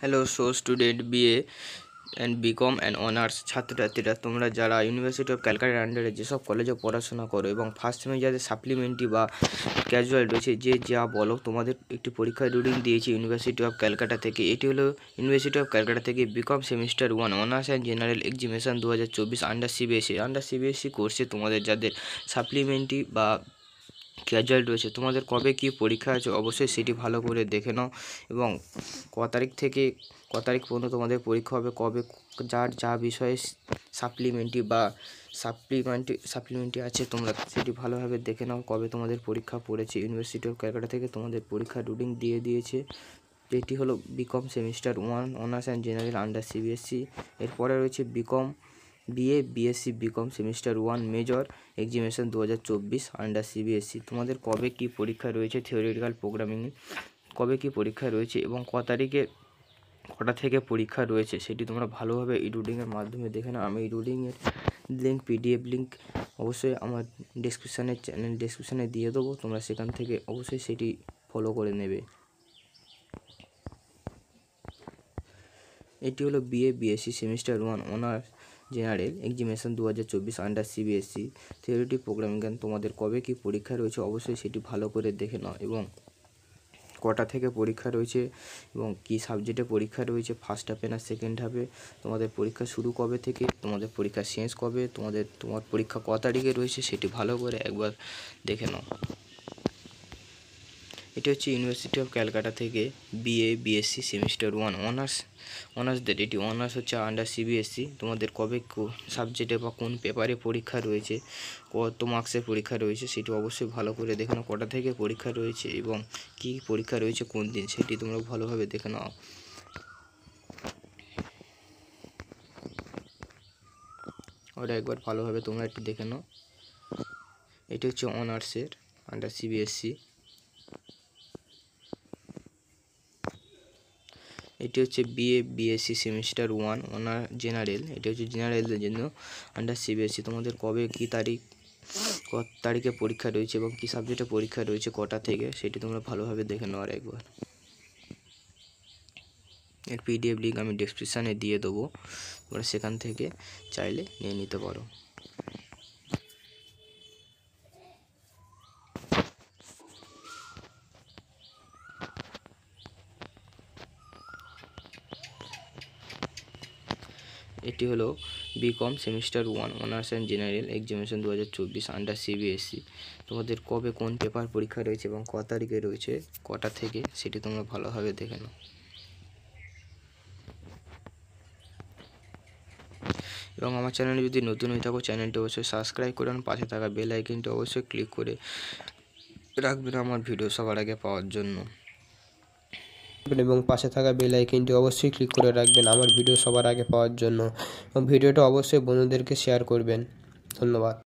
Hello student BA and BCom and honours ছাত্রছাত্রীরা, তোমরা যারা ইউনিভার্সিটি অফ ক্যালকাটার আন্ডারে যেসব কলেজে পড়াশোনা করো এবং ফার্স্ট সেমে যাদের সাপ্লিমেন্টারি বা ক্যাজুয়াল রয়েছে, যে যা বলো, তোমাদের একটি পরীক্ষার রুটিন দিয়েছি ইউনিভার্সিটি অফ ক্যালকাটা থেকে। এটি হলো ইউনিভার্সিটি অফ ক্যালকাটা থেকে BCom semester 1 honours and general examination 2024 under CBSC কোর্সে তোমাদের যাদের সাপ্লিমেন্টারি বা ক্যাজুয়াল রয়েছে, তোমাদের কবে কী পরীক্ষা আছে অবশ্যই সেটি ভালো করে দেখে নাও এবং ক তারিখ পর্যন্ত তোমাদের পরীক্ষা হবে, কবে যার যা বিষয়ে সাপ্লিমেন্টারি আছে তোমরা সেটি ভালোভাবে দেখে নাও, কবে তোমাদের পরীক্ষা পড়েছে। ইউনিভার্সিটি অফ ক্যালকাটা থেকে তোমাদের পরীক্ষার রুটিন দিয়ে দিয়েছে। এটি হলো BCom semester 1 honours and general under CBSC. এরপরে রয়েছে BSc BCom semester 1 major examination 2024 under CBSC. তোমাদের কবে কী পরীক্ষা রয়েছে, থিওরিটিক্যাল প্রোগ্রামিং কবে কী পরীক্ষা রয়েছে এবং কটা থেকে পরীক্ষা রয়েছে সেটি তোমরা ভালোভাবে এই রুটিনের মাধ্যমে দেখে নাও। আমি এই রুটিনের লিঙ্ক, পিডিএফ লিঙ্ক অবশ্যই আমার ডেসক্রিপশানে দিয়ে দেবো, তোমরা সেখান থেকে অবশ্যই সেটি ফলো করে নেবে। এটি হলো BSc semester 1 honours general examination 2024 under CBSC theory programming জ্ঞান। তোমাদের কবে কী পরীক্ষা রয়েছে অবশ্যই সেটি ভালো করে দেখে নাও এবং কটা থেকে পরীক্ষা রয়েছে এবং কী সাবজেক্টে পরীক্ষা রয়েছে, ফার্স্ট হাফে না সেকেন্ড হাফে, তোমাদের পরীক্ষা শুরু কবে থেকে, তোমাদের পরীক্ষা শেষ কবে, তোমার পরীক্ষা ক তারিখে রয়েছে সেটি ভালো করে একবার দেখে নাও। এটি হচ্ছে ইউনিভার্সিটি অফ ক্যালকাটা থেকে বিএসসি সেমিস্টার 1 অনার্সদের, এটি অনার্স হচ্ছে আন্ডার সিবিএসসি। তোমাদের কবে সাবজেক্টে বা কোন পেপারে পরীক্ষা রয়েছে, কত মার্কসের পরীক্ষা রয়েছে সেটি অবশ্যই ভালো করে দেখে নাও, কটা থেকে পরীক্ষা রয়েছে এবং কী পরীক্ষা রয়েছে কোন দিন সেটি তোমরা ভালোভাবে দেখে নাও। ওটা একবার ভালোভাবে তোমরা একটু দেখে নাও। এটি হচ্ছে অনার্সের আন্ডার সিবিএসসি। এটি হচ্ছে বিএসসি সেমিস্টার 1 অনার জেনারেল, এটি হচ্ছে জেনারেলদের জন্য আন্ডার সিবিএসসি। তোমাদের কবে কী কত তারিখে পরীক্ষা রয়েছে এবং কী সাবজেক্টে পরীক্ষা রয়েছে কটা থেকে সেটি তোমরা ভালোভাবে দেখে নাও আর একবার। এর পিডিএফ লিঙ্ক আমি ডেসক্রিপশানে দিয়ে দেবো, তোমরা সেখান থেকে চাইলে নিয়ে নিতে পারো। এটি হলো BCom semester 1 honours and general examination 2024 under CBSC. তোমাদের কবে কোন পেপার পরীক্ষা রয়েছে এবং ক তারিখে রয়েছে, কটা থেকে সেটি তোমরা ভালোভাবে দেখে নাও। এবং আমার চ্যানেলে যদি নতুন হয়ে থাকো চ্যানেলটি অবশ্যই সাবস্ক্রাইব করুন, পাশে থাকা বেল আইকনটি অবশ্যই ক্লিক করে রাখবেন আমার ভিডিও সবার আগে পাওয়ার জন্য, এবং পাশে থাকা বেল আইকনটি অবশ্যই ক্লিক করে রাখবেন আমার ভিডিও সবার আগে পাওয়ার জন্য এবং ভিডিওটা অবশ্যই বন্ধুদেরকে শেয়ার করবেন। ধন্যবাদ।